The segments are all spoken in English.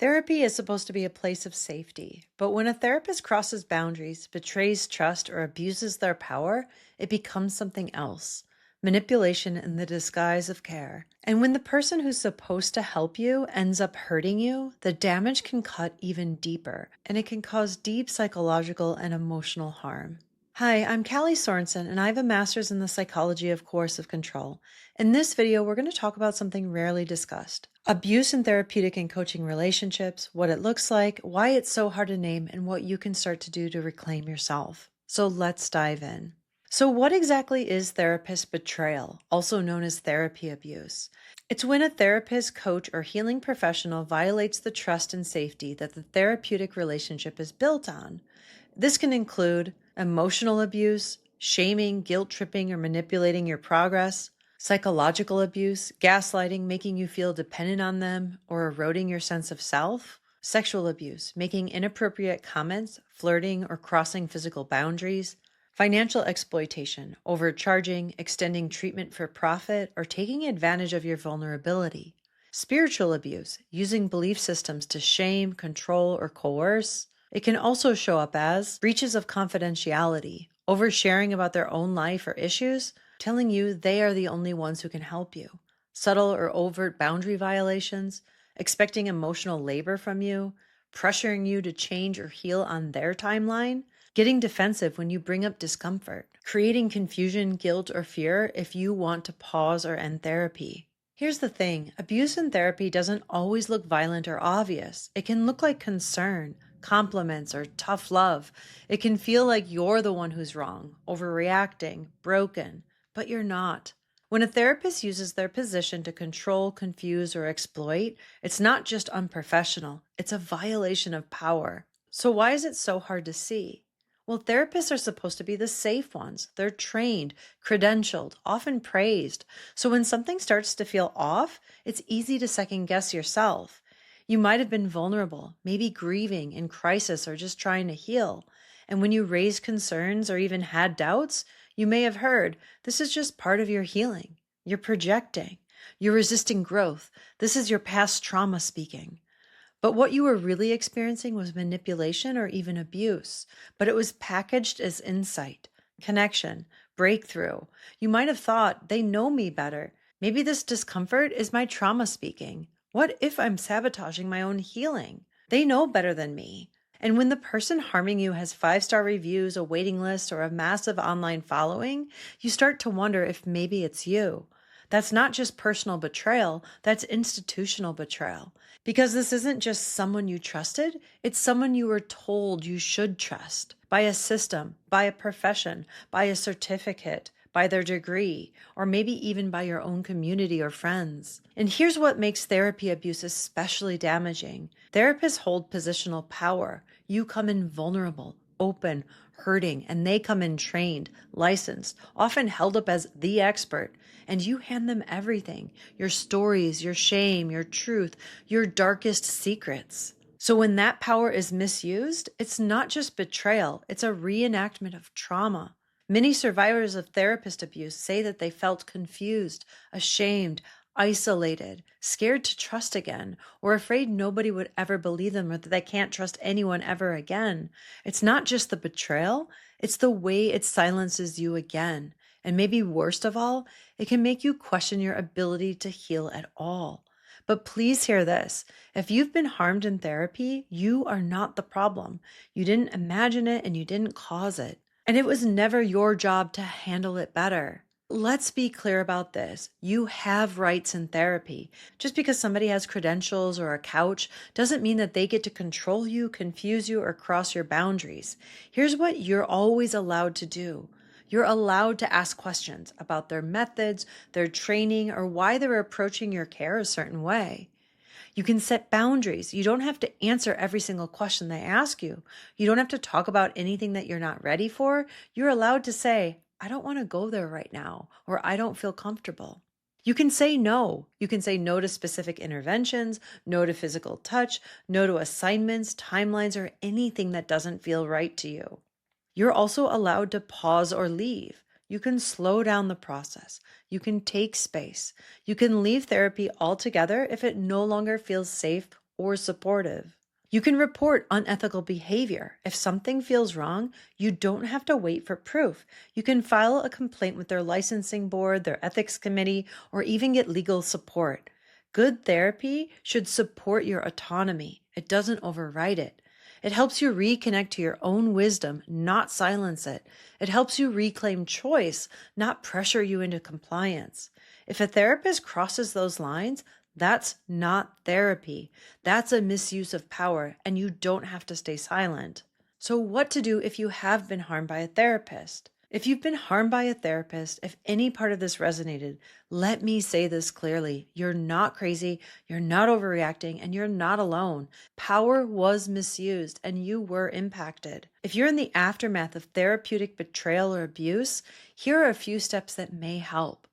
Therapy is supposed to be a place of safety, but when a therapist crosses boundaries, betrays trust, or abuses their power, it becomes something else. Manipulation in the disguise of care. And when the person who's supposed to help you ends up hurting you, the damage can cut even deeper, and it can cause deep psychological and emotional harm. Hi, I'm Callie Sorensen, and I have a master's in the psychology of coercive control. In this video, we're going to talk about something rarely discussed: abuse in therapeutic and coaching relationships, what it looks like, why it's so hard to name, and what you can start to do to reclaim yourself. So let's dive in. So, what exactly is therapist betrayal, also known as therapy abuse? It's when a therapist, coach, or healing professional violates the trust and safety that the therapeutic relationship is built on. This can include emotional abuse, shaming, guilt tripping, or manipulating your progress, psychological abuse, gaslighting, making you feel dependent on them or eroding your sense of self, sexual abuse, making inappropriate comments, flirting, or crossing physical boundaries, financial exploitation, overcharging, extending treatment for profit, or taking advantage of your vulnerability, spiritual abuse, using belief systems to shame, control, or coerce. It can also show up as breaches of confidentiality, oversharing about their own life or issues, telling you they are the only ones who can help you, subtle or overt boundary violations, expecting emotional labor from you, pressuring you to change or heal on their timeline, getting defensive when you bring up discomfort, creating confusion, guilt, or fear if you want to pause or end therapy. Here's the thing: abuse in therapy doesn't always look violent or obvious. It can look like concern, compliments, or tough love. It can feel like you're the one who's wrong, overreacting, broken, but you're not. When a therapist uses their position to control, confuse, or exploit, it's not just unprofessional, it's a violation of power. So why is it so hard to see? Well, therapists are supposed to be the safe ones. They're trained, credentialed, often praised. So when something starts to feel off, it's easy to second guess yourself. You might have been vulnerable, maybe grieving, in crisis, or just trying to heal. And when you raised concerns or even had doubts, you may have heard, "This is just part of your healing. You're projecting. You're resisting growth. This is your past trauma speaking." But what you were really experiencing was manipulation or even abuse, but it was packaged as insight, connection, breakthrough. You might have thought, they know me better. Maybe this discomfort is my trauma speaking. What if I'm sabotaging my own healing? They know better than me. And when the person harming you has 5-star reviews, a waiting list, or a massive online following, you start to wonder if maybe it's you. That's not just personal betrayal, that's institutional betrayal. Because this isn't just someone you trusted, it's someone you were told you should trust by a system, by a profession, by a certificate, by their degree, or maybe even by your own community or friends. And here's what makes therapy abuse especially damaging. Therapists hold positional power. You come in vulnerable, open, hurting, and they come in trained, licensed, often held up as the expert. And you hand them everything: your stories, your shame, your truth, your darkest secrets. So when that power is misused, it's not just betrayal, it's a reenactment of trauma. Many survivors of therapist abuse say that they felt confused, ashamed, isolated, scared to trust again, or afraid nobody would ever believe them, or that they can't trust anyone ever again. It's not just the betrayal, it's the way it silences you again. And maybe worst of all, it can make you question your ability to heal at all. But please hear this: if you've been harmed in therapy, you are not the problem. You didn't imagine it and you didn't cause it. And it was never your job to handle it better. Let's be clear about this. You have rights in therapy. Just because somebody has credentials or a couch doesn't mean that they get to control you, confuse you, or cross your boundaries. Here's what you're always allowed to do. You're allowed to ask questions about their methods, their training, or why they're approaching your care a certain way. You can set boundaries. You don't have to answer every single question they ask you. You don't have to talk about anything that you're not ready for. You're allowed to say, "I don't want to go there right now," or "I don't feel comfortable." You can say no. You can say no to specific interventions, no to physical touch, no to assignments, timelines, or anything that doesn't feel right to you. You're also allowed to pause or leave. You can slow down the process. You can take space. You can leave therapy altogether if it no longer feels safe or supportive. You can report unethical behavior. If something feels wrong, you don't have to wait for proof. You can file a complaint with their licensing board, their ethics committee, or even get legal support. Good therapy should support your autonomy. It doesn't override it. It helps you reconnect to your own wisdom, not silence it. It helps you reclaim choice, not pressure you into compliance. If a therapist crosses those lines, that's not therapy. That's a misuse of power, and you don't have to stay silent. So, what to do if you have been harmed by a therapist? If you've been harmed by a therapist, if any part of this resonated, let me say this clearly. You're not crazy, you're not overreacting, and you're not alone. Power was misused, and you were impacted. If you're in the aftermath of therapeutic betrayal or abuse, here are a few steps that may help.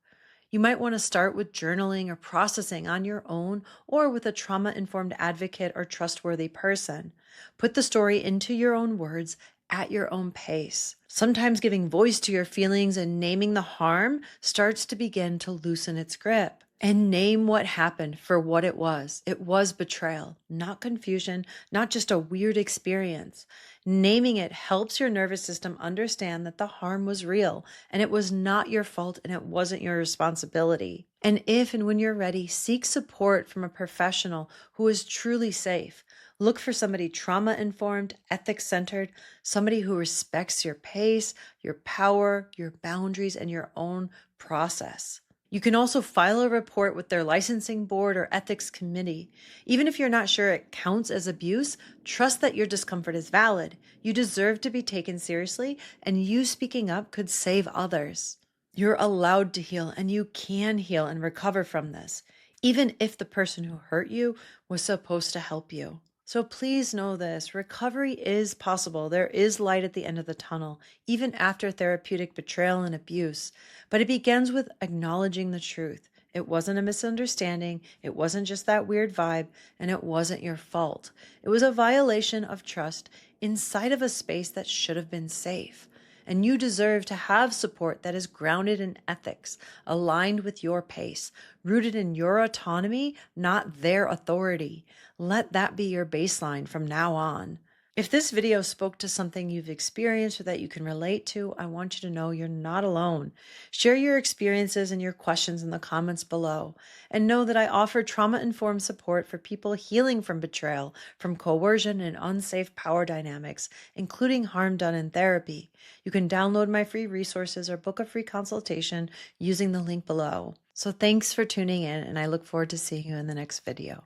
You might want to start with journaling or processing on your own or with a trauma-informed advocate or trustworthy person. Put the story into your own words at your own pace. Sometimes giving voice to your feelings and naming the harm starts to begin to loosen its grip. And name what happened for what it was. It was betrayal, not confusion, not just a weird experience. Naming it helps your nervous system understand that the harm was real and it was not your fault and it wasn't your responsibility. And if and when you're ready, seek support from a professional who is truly safe. Look for somebody trauma-informed, ethics-centered, somebody who respects your pace, your power, your boundaries, and your own process. You can also file a report with their licensing board or ethics committee. Even if you're not sure it counts as abuse, trust that your discomfort is valid. You deserve to be taken seriously, and you speaking up could save others. You're allowed to heal, and you can heal and recover from this, even if the person who hurt you was supposed to help you. So please know this, recovery is possible. There is light at the end of the tunnel, even after therapeutic betrayal and abuse. But it begins with acknowledging the truth. It wasn't a misunderstanding. It wasn't just that weird vibe, and it wasn't your fault. It was a violation of trust inside of a space that should have been safe. And you deserve to have support that is grounded in ethics, aligned with your pace, rooted in your autonomy, not their authority. Let that be your baseline from now on. If this video spoke to something you've experienced or that you can relate to, I want you to know you're not alone. Share your experiences and your questions in the comments below. And know that I offer trauma-informed support for people healing from betrayal, from coercion and unsafe power dynamics, including harm done in therapy. You can download my free resources or book a free consultation using the link below. So thanks for tuning in, and I look forward to seeing you in the next video.